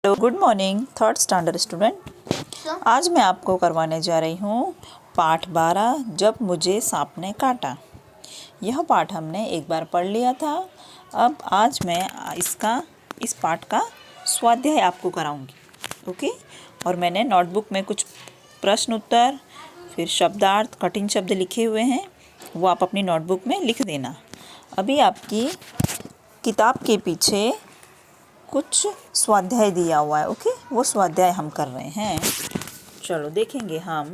Hello, good morning third standard student. आज मैं आपको करवाने जा रही हूँ पाठ 12, जब मुझे सांप ने काटा। यह पाठ हमने एक बार पढ़ लिया था। अब आज मैं इस पाठ का स्वाध्याय आपको कराऊंगी। ओके। और मैंने नोटबुक में कुछ प्रश्न उत्तर, फिर शब्दार्थ, कठिन शब्द लिखे हुए हैं, वो आप अपनी नोटबुक में लिख देना। अभी आपकी किताब के पीछे कुछ स्वाध्याय दिया हुआ है। ओके, वो स्वाध्याय हम कर रहे हैं। चलो देखेंगे हम।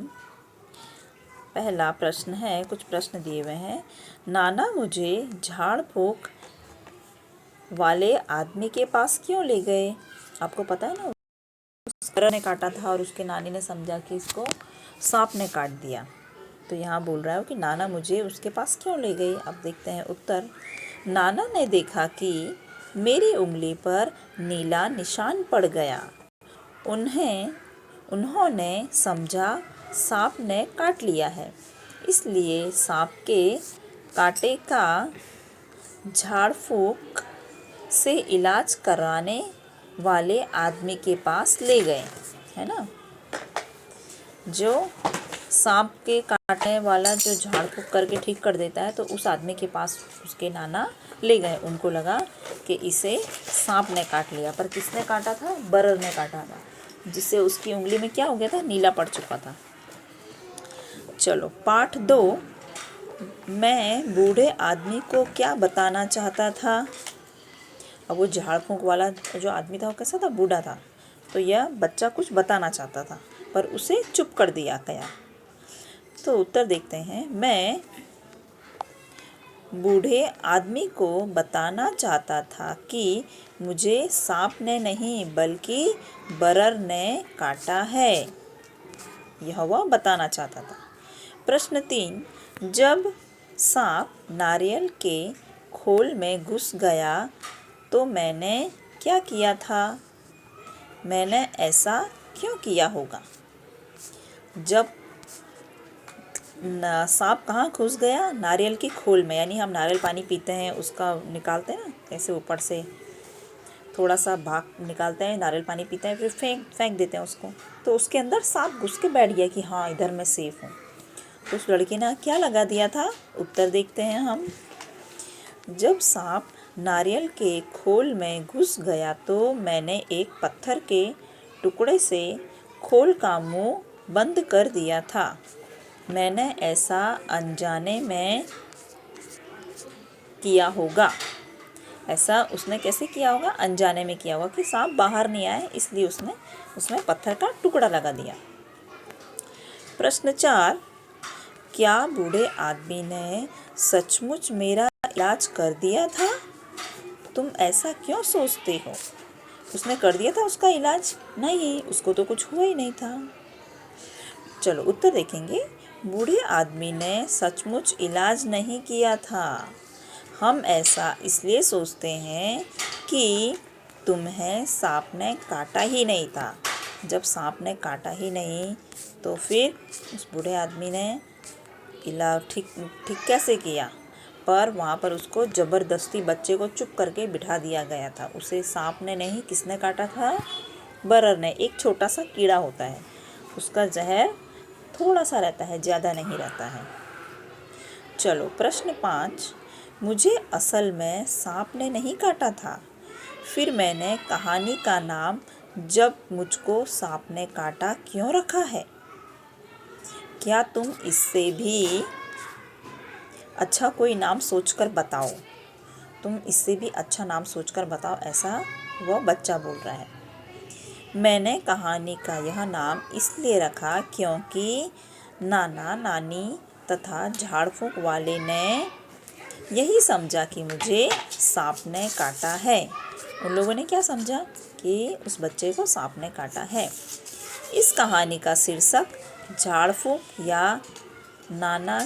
पहला प्रश्न है, कुछ प्रश्न दिए हुए हैं। नाना मुझे झाड़ फूक वाले आदमी के पास क्यों ले गए? आपको पता है ना, उस ने काटा था और उसके नानी ने समझा कि इसको सांप ने काट दिया। तो यहाँ बोल रहा है कि नाना मुझे उसके पास क्यों ले गए। अब देखते हैं उत्तर। नाना ने देखा कि मेरी उंगली पर नीला निशान पड़ गया। उन्होंने समझा सांप ने काट लिया है, इसलिए सांप के कांटे का झाड़ फूक से इलाज कराने वाले आदमी के पास ले गए, है ना। जो सांप के काटने वाला जो झाड़ फूक करके ठीक कर देता है, तो उस आदमी के पास उसके नाना ले गए। उनको लगा कि इसे सांप ने काट लिया, पर किसने काटा था? बरर ने काटा था, जिससे उसकी उंगली में क्या हो गया था? नीला पड़ चुका था। चलो पाठ 2। मैं बूढ़े आदमी को क्या बताना चाहता था? अब वो झाड़ फूक वाला जो आदमी था वो कैसा था? बूढ़ा था। तो यह बच्चा कुछ बताना चाहता था, पर उसे चुप कर दिया गया। तो उत्तर देखते हैं। मैं बूढ़े आदमी को बताना चाहता था कि मुझे सांप ने नहीं बल्कि बरर ने काटा है। यह वह बताना चाहता था। प्रश्न 3। जब सांप नारियल के खोल में घुस गया तो मैंने क्या किया था? मैंने ऐसा क्यों किया होगा? जब सांप कहाँ घुस गया? नारियल की खोल में। यानी हम नारियल पानी पीते हैं, उसका निकालते हैं ना, ऐसे ऊपर से थोड़ा सा भाग निकालते हैं, नारियल पानी पीते हैं, फिर फेंक देते हैं उसको। तो उसके अंदर सांप घुस के बैठ गया कि हाँ, इधर मैं सेफ हूँ। तो उस लड़के ने क्या लगा दिया था? उत्तर देखते हैं हम। जब सांप नारियल के खोल में घुस गया तो मैंने एक पत्थर के टुकड़े से खोल का मुंह बंद कर दिया था। मैंने ऐसा अनजाने में किया होगा। ऐसा उसने कैसे किया होगा? अनजाने में किया होगा कि सांप बाहर नहीं आए, इसलिए उसने उसमें पत्थर का टुकड़ा लगा दिया। प्रश्न 4। क्या बूढ़े आदमी ने सचमुच मेरा इलाज कर दिया था? तुम ऐसा क्यों सोचते हो? उसने कर दिया था उसका इलाज? नहीं, उसको तो कुछ हुआ ही नहीं था। चलो उत्तर देखेंगे। बूढ़े आदमी ने सचमुच इलाज नहीं किया था। हम ऐसा इसलिए सोचते हैं कि तुम्हें सांप ने काटा ही नहीं था। जब सांप ने काटा ही नहीं, तो फिर उस बूढ़े आदमी ने इलाज ठीक कैसे किया? पर वहाँ पर उसको ज़बरदस्ती बच्चे को चुप करके बिठा दिया गया था। उसे सांप ने नहीं, किसने काटा था? बरर ने। एक छोटा सा कीड़ा होता है, उसका जहर थोड़ा सा रहता है, ज़्यादा नहीं रहता है। चलो प्रश्न 5। मुझे असल में सांप ने नहीं काटा था, फिर मैंने कहानी का नाम जब मुझको सांप ने काटा क्यों रखा है? क्या तुम इससे भी अच्छा कोई नाम सोचकर बताओ। तुम इससे भी अच्छा नाम सोचकर बताओ, ऐसा वह बच्चा बोल रहा है। मैंने कहानी का यह नाम इसलिए रखा क्योंकि नाना नानी तथा झाड़ फूक वाले ने यही समझा कि मुझे सांप ने काटा है। उन लोगों ने क्या समझा? कि उस बच्चे को सांप ने काटा है। इस कहानी का शीर्षक झाड़ फूक या नाना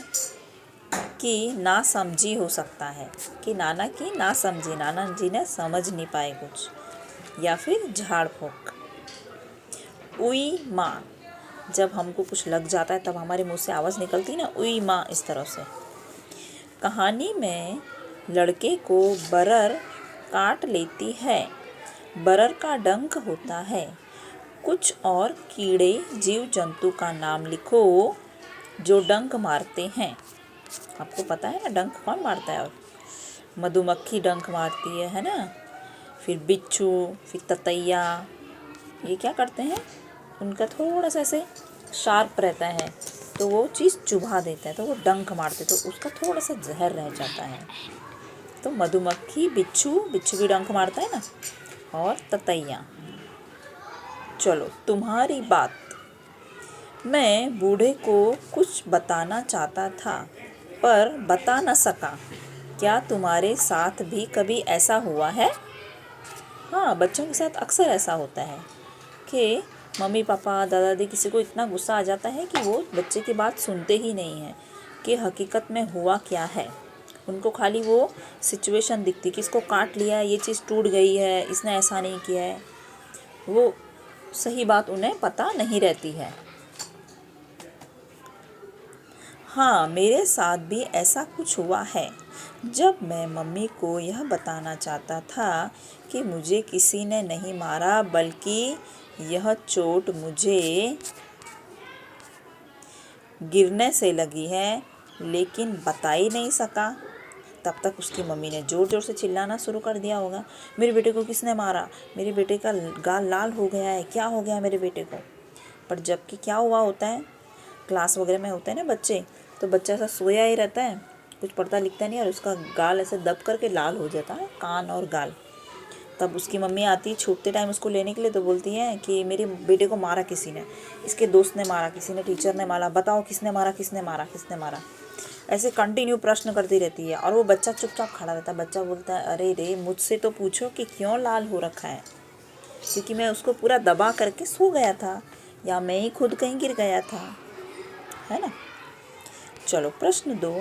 की नासमझी हो सकता है, कि नाना की नासमझी, नाना जी ने समझ नहीं पाए कुछ, या फिर झाड़ फूक। उई माँ, जब हमको कुछ लग जाता है तब हमारे मुंह से आवाज़ निकलती है ना, उई माँ, इस तरह से। कहानी में लड़के को बरर काट लेती है। बरर का डंक होता है। कुछ और कीड़े जीव जंतु का नाम लिखो जो डंक मारते हैं। आपको पता है ना डंक कौन मारता है? और मधुमक्खी डंक मारती है ना? फिर बिच्छू, फिर ततैया, ये क्या करते हैं? उनका थोड़ा सा ऐसे शार्प रहता है तो वो चीज़ चुभा देता है तो वो डंक मारते, तो उसका थोड़ा सा जहर रह जाता है। तो मधुमक्खी, बिच्छू भी डंक मारता है ना, और ततैया। चलो तुम्हारी बात। मैं बूढ़े को कुछ बताना चाहता था पर बता न सका। क्या तुम्हारे साथ भी कभी ऐसा हुआ है? हाँ, बच्चों के साथ अक्सर ऐसा होता है कि मम्मी पापा, दादा दादी किसी को इतना गुस्सा आ जाता है कि वो बच्चे की बात सुनते ही नहीं हैं कि हकीकत में हुआ क्या है। उनको खाली वो सिचुएशन दिखती कि इसको काट लिया, ये चीज़ टूट गई है, इसने ऐसा नहीं किया है। वो सही बात उन्हें पता नहीं रहती है। हाँ, मेरे साथ भी ऐसा कुछ हुआ है। जब मैं मम्मी को यह बताना चाहता था कि मुझे किसी ने नहीं मारा बल्कि यह चोट मुझे गिरने से लगी है, लेकिन बता ही नहीं सका, तब तक उसकी मम्मी ने ज़ोर ज़ोर से चिल्लाना शुरू कर दिया होगा, मेरे बेटे को किसने मारा, मेरे बेटे का गाल लाल हो गया है, क्या हो गया मेरे बेटे को। पर जबकि क्या हुआ होता है, क्लास वगैरह में होते हैं ना बच्चे, तो बच्चा ऐसा सोया ही रहता है, कुछ पढ़ता लिखता नहीं, और उसका गाल ऐसे दब करके लाल हो जाता है, कान और गाल। तब उसकी मम्मी आती है छूटते टाइम उसको लेने के लिए, तो बोलती है कि मेरे बेटे को मारा किसी ने, इसके दोस्त ने मारा, किसी ने, टीचर ने मारा, बताओ किसने मारा, किसने मारा, किसने मारा। ऐसे कंटिन्यू प्रश्न करती रहती है और वो बच्चा चुपचाप खड़ा रहता है। बच्चा बोलता है, अरे रे, मुझसे तो पूछो कि क्यों लाल हो रखा है, क्योंकि मैं उसको पूरा दबा करके सो गया था, या मैं ही खुद कहीं गिर गया था, है ना। चलो प्रश्न 2,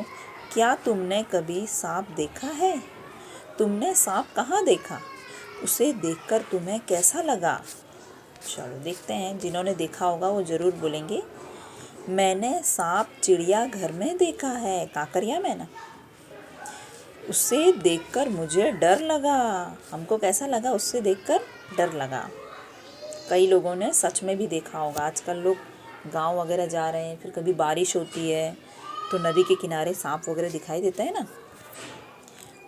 क्या तुमने कभी सांप देखा है? तुमने सांप कहाँ देखा? उसे देखकर तुम्हें कैसा लगा? चलो देखते हैं, जिन्होंने देखा होगा वो ज़रूर बोलेंगे, मैंने सांप चिड़ियाघर में देखा है, काकरिया में ना। उसे देखकर मुझे डर लगा। हमको कैसा लगा? उससे देखकर डर लगा। कई लोगों ने सच में भी देखा होगा। आजकल लोग गांव वगैरह जा रहे हैं, फिर कभी बारिश होती है तो नदी के किनारे सांप वगैरह दिखाई देता है ना।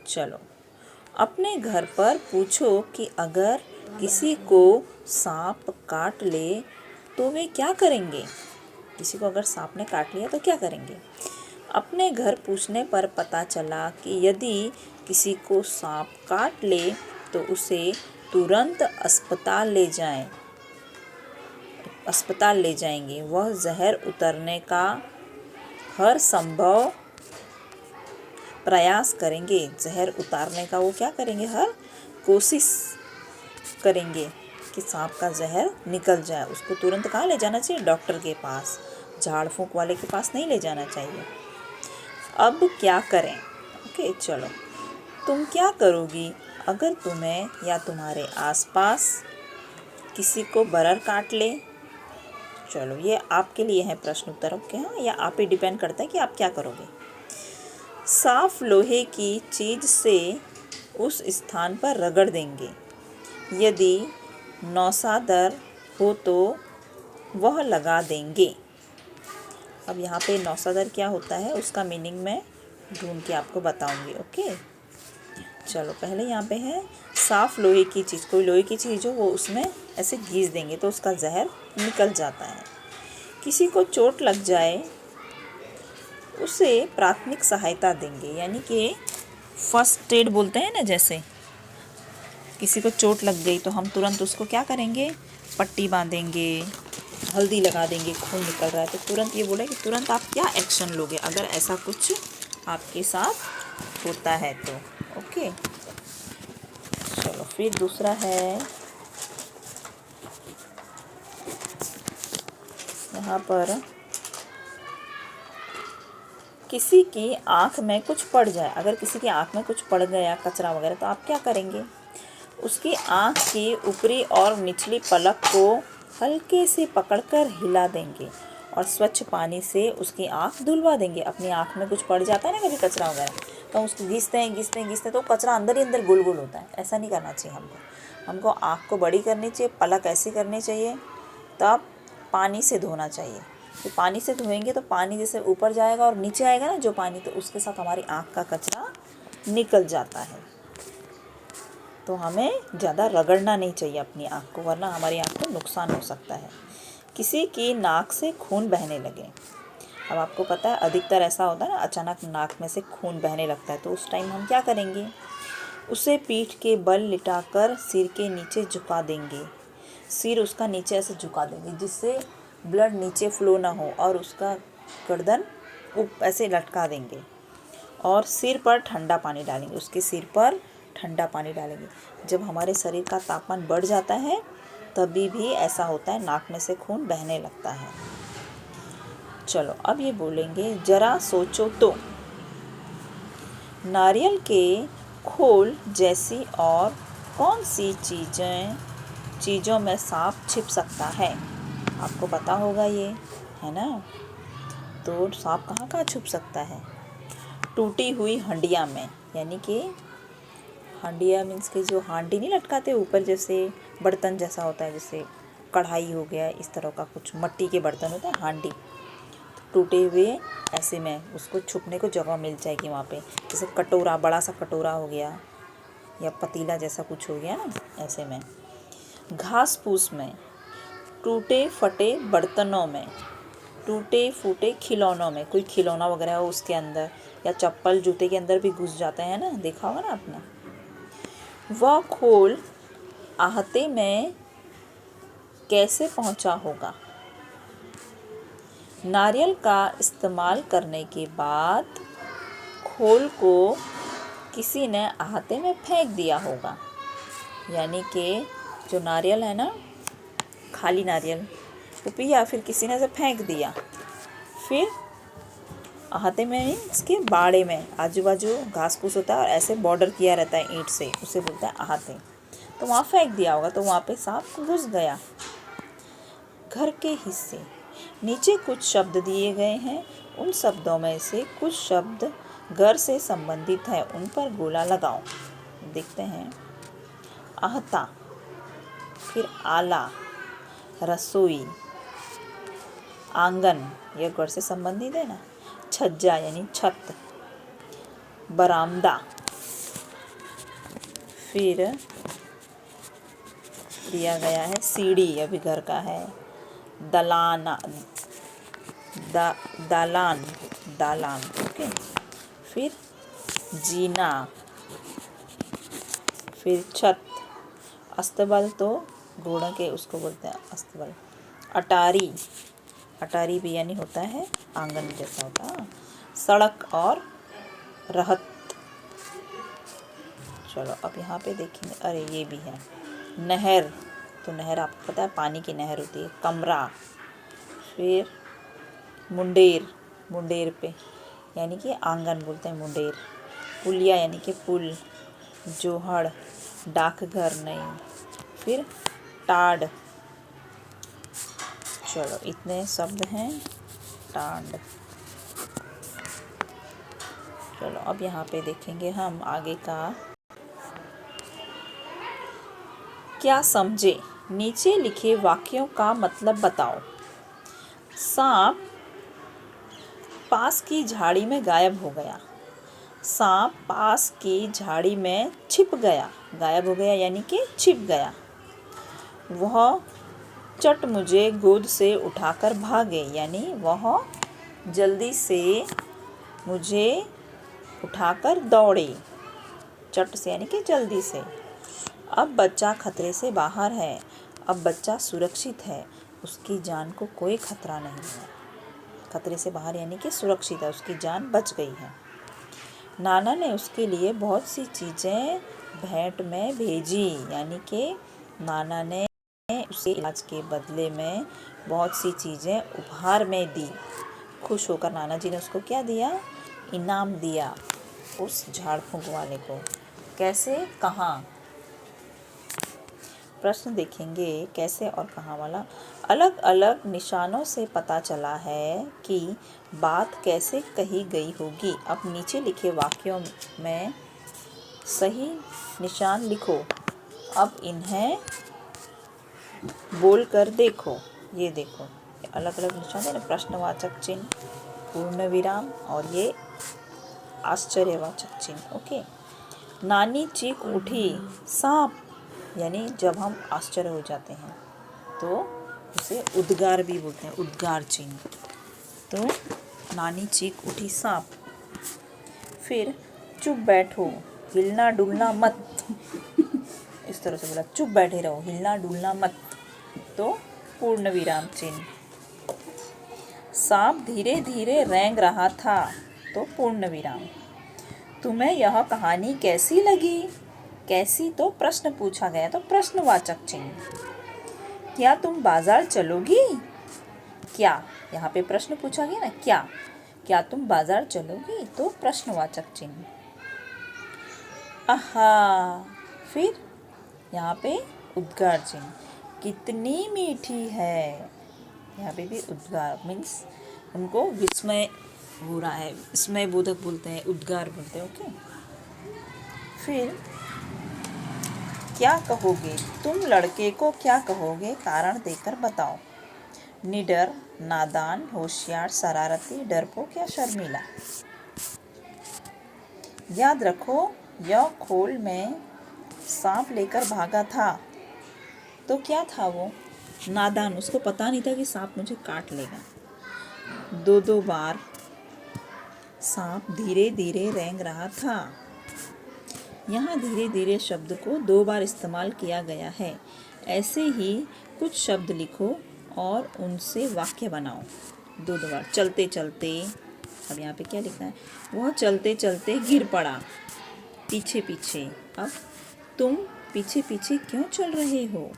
चलो, अपने घर पर पूछो कि अगर किसी को सांप काट ले तो वे क्या करेंगे? किसी को अगर सांप ने काट लिया तो क्या करेंगे? अपने घर पूछने पर पता चला कि यदि किसी को सांप काट ले तो उसे तुरंत अस्पताल ले जाएंगे। वह जहर उतरने का हर संभव प्रयास करेंगे। जहर उतारने का वो क्या करेंगे? हर कोशिश करेंगे कि सांप का जहर निकल जाए। उसको तुरंत कहाँ ले जाना चाहिए? डॉक्टर के पास, झाड़ फूंक वाले के पास नहीं ले जाना चाहिए। अब क्या करें? ओके, चलो, तुम क्या करोगी अगर तुम्हें या तुम्हारे आसपास किसी को बरर काट ले? चलो, ये आपके लिए है प्रश्न उत्तर। ओके, हाँ, या आप ही डिपेंड करता है कि आप क्या करोगे। साफ लोहे की चीज़ से उस स्थान पर रगड़ देंगे। यदि नौसादर हो तो वह लगा देंगे। अब यहाँ पे नौसादर क्या होता है उसका मीनिंग मैं ढूंढ के आपको बताऊंगी। ओके, चलो, पहले यहाँ पे है साफ लोहे की चीज़। कोई लोहे की चीज़ हो, वो उसमें ऐसे घिस देंगे तो उसका जहर निकल जाता है। किसी को चोट लग जाए उसे प्राथमिक सहायता देंगे, यानी कि फर्स्ट एड बोलते हैं ना। जैसे किसी को चोट लग गई तो हम तुरंत उसको क्या करेंगे? पट्टी बांधेंगे, हल्दी लगा देंगे, खून निकल रहा है तो तुरंत ये बोले कि तुरंत आप क्या एक्शन लोगे अगर ऐसा कुछ आपके साथ होता है तो। ओके, चलो, फिर दूसरा है यहाँ पर, किसी की आँख में कुछ पड़ जाए। अगर किसी की आँख में कुछ पड़ गया, कचरा वगैरह, तो आप क्या करेंगे? उसकी आँख की ऊपरी और निचली पलक को हल्के से पकड़कर हिला देंगे और स्वच्छ पानी से उसकी आँख धुलवा देंगे। अपनी आँख में कुछ पड़ जाता है ना कभी कचरा वगैरह, तो हम उसको घिसते हैं तो कचरा अंदर ही अंदर गोल गोल होता है। ऐसा नहीं करना चाहिए हमको। हमको आँख को बड़ी करनी चाहिए, पलक ऐसी करनी चाहिए, तब पानी से धोना चाहिए। तो पानी से धोएंगे तो पानी जैसे ऊपर जाएगा और नीचे आएगा ना जो पानी, तो उसके साथ हमारी आँख का कचरा निकल जाता है। तो हमें ज़्यादा रगड़ना नहीं चाहिए अपनी आँख को, वरना हमारी आँख को नुकसान हो सकता है। किसी की नाक से खून बहने लगे। अब आपको पता है अधिकतर ऐसा होता है ना, अचानक नाक में से खून बहने लगता है, तो उस टाइम हम क्या करेंगे? उसे पीठ के बल लिटाकर सिर के नीचे झुका देंगे। सिर उसका नीचे ऐसे झुका देंगे जिससे ब्लड नीचे फ्लो ना हो, और उसका गर्दन ऐसे लटका देंगे और सिर पर ठंडा पानी डालेंगे। उसके सिर पर ठंडा पानी डालेंगे। जब हमारे शरीर का तापमान बढ़ जाता है तभी भी ऐसा होता है, नाक में से खून बहने लगता है। चलो अब ये बोलेंगे, जरा सोचो तो नारियल के खोल जैसी और कौन सी चीज़ों में सांप छिप सकता है? आपको पता होगा ये, है ना? तो सांप कहाँ कहाँ छुप सकता है? टूटी हुई हंडिया में, यानी कि हंडिया मीन्स के जो हांडी नहीं लटकाते ऊपर, जैसे बर्तन जैसा होता है, जैसे कढ़ाई हो गया, इस तरह का कुछ मट्टी के बर्तन होता है हांडी, टूटे हुए ऐसे में उसको छुपने को जगह मिल जाएगी वहाँ पे। जैसे कटोरा, बड़ा सा कटोरा हो गया या पतीला जैसा कुछ हो गया ना, ऐसे में। घास फूस में, टूटे फटे बर्तनों में, टूटे फूटे खिलौनों में, कोई खिलौना वगैरह हो उसके अंदर, या चप्पल जूते के अंदर भी घुस जाते हैं ना, देखा होगा ना आपने। वह खोल आहते में कैसे पहुंचा होगा? नारियल का इस्तेमाल करने के बाद खोल को किसी ने आहते में फेंक दिया होगा। यानी कि जो नारियल है ना, खाली नारियल, वो पिया, फिर किसी ने से फेंक दिया, फिर आहते में इसके बाड़े में आजू बाजू घास फूस होता है और ऐसे बॉर्डर किया रहता है ईंट से, उसे बोलते हैं आहते। तो वहाँ फेंक दिया होगा, तो वहाँ पे सांप घुस गया। घर के हिस्से, नीचे कुछ शब्द दिए गए हैं, उन शब्दों में से कुछ शब्द घर से संबंधित है, उन पर गोला लगाओ। देखते हैं। आहता, फिर आला, रसोई, आंगन, यह घर से संबंधित है ना। छज्जा यानी छत, बरामदा, फिर दिया गया है सीढ़ी, यह भी घर का है। दालान, ओके। फिर जीना, फिर छत, अस्तबल तो घोड़ों के उसको बोलते हैं अस्तबल। अटारी, अटारी भी यानी होता है आंगन जैसा होता है। सड़क और रहत। चलो अब यहाँ पे देखेंगे, अरे ये भी है। नहर, तो नहर आपको पता है पानी की नहर होती है। कमरा, फिर मुंडेर, मुंडेर पे यानी कि आंगन बोलते हैं मुंडेर। पुलिया यानी कि पुल। जोहड़, डाकघर नहीं। फिर टाड़, चलो इतने शब्द हैं। टांड। चलो अब यहाँ पे देखेंगे हम आगे का। क्या समझे? नीचे लिखे वाक्यों का मतलब बताओ। सांप पास की झाड़ी में गायब हो गया। सांप पास की झाड़ी में छिप गया। गायब हो गया यानी कि छिप गया। वह चट मुझे गोद से उठाकर भागे, यानी वह जल्दी से मुझे उठाकर दौड़े। चट से यानी कि जल्दी से। अब बच्चा खतरे से बाहर है। अब बच्चा सुरक्षित है, उसकी जान को कोई खतरा नहीं है। खतरे से बाहर यानी कि सुरक्षित है, उसकी जान बच गई है। नाना ने उसके लिए बहुत सी चीज़ें भेंट में भेजी, यानी कि नाना ने उसे इलाज के बदले में बहुत सी चीज़ें उपहार में दी। खुश होकर नाना जी ने उसको क्या दिया? इनाम दिया उस झाड़ फूंक वाले को। कैसे, कहाँ? प्रश्न देखेंगे कैसे और कहाँ वाला। अलग अलग निशानों से पता चला है कि बात कैसे कही गई होगी। अब नीचे लिखे वाक्यों में सही निशान लिखो। अब इन्हें बोल कर देखो। ये देखो, अलग अलग निशान है ना, प्रश्नवाचक चिन्ह, पूर्ण विराम और ये आश्चर्यवाचक चिन्ह। ओके। नानी चीख उठी, सांप। यानी जब हम आश्चर्य हो जाते हैं तो उसे उद्गार भी बोलते हैं, उद्गार चिन्ह। तो नानी चीख उठी, सांप। फिर चुप बैठो, हिलना डुलना मत। इस तरह से बोला, चुप बैठे रहो, हिलना डुलना मत। तो पूर्ण विराम चिन्ह। सांप धीरे धीरे रेंग रहा था। तो पूर्ण विराम। तुम्हें यह कहानी कैसी लगी? कैसी तो प्रश्न पूछा गया, तो प्रश्नवाचक चिन्ह। क्या तुम बाजार चलोगी? क्या, यहाँ पे प्रश्न पूछा गया ना, क्या तुम बाजार चलोगी? तो प्रश्नवाचक चिन्ह। आहा। फिर यहाँ पे उद्गार चिन्ह। कितनी मीठी है। यहाँ पे भी उद्गार मीन्स उनको विस्मय हो रहा है, विस्मय बोधक बोलते हैं, उद्गार बोलते हैं। ओके। फिर क्या कहोगे? तुम लड़के को क्या कहोगे? कारण देकर बताओ। निडर, नादान, होशियार, शरारती, डरपोक या शर्मीला। याद रखो, यह खोल में सांप लेकर भागा था। तो क्या था वो? नादान, उसको पता नहीं था कि सांप मुझे काट लेगा। दो बार सांप धीरे धीरे रेंग रहा था। यहाँ धीरे धीरे शब्द को 2 बार इस्तेमाल किया गया है। ऐसे ही कुछ शब्द लिखो और उनसे वाक्य बनाओ 2 बार। चलते चलते, अब यहाँ पे क्या लिखना है? वह चलते चलते गिर पड़ा। पीछे पीछे, अब तुम पीछे पीछे क्यों चल रहे हो?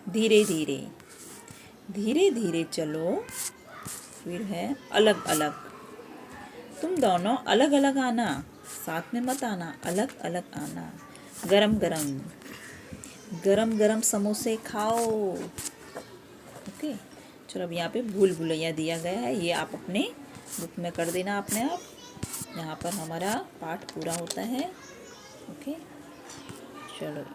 धीरे धीरे, धीरे धीरे चलो। फिर है अलग अलग, तुम दोनों अलग अलग आना, साथ में मत आना, अलग अलग आना। गरम गरम, गरम गरम समोसे खाओ। ओके। चलो, अब यहाँ पे भूल भुलैया दिया गया है, ये आप अपने बुक में कर देना अपने आप। यहाँ पर हमारा पाठ पूरा होता है। ओके, चलो।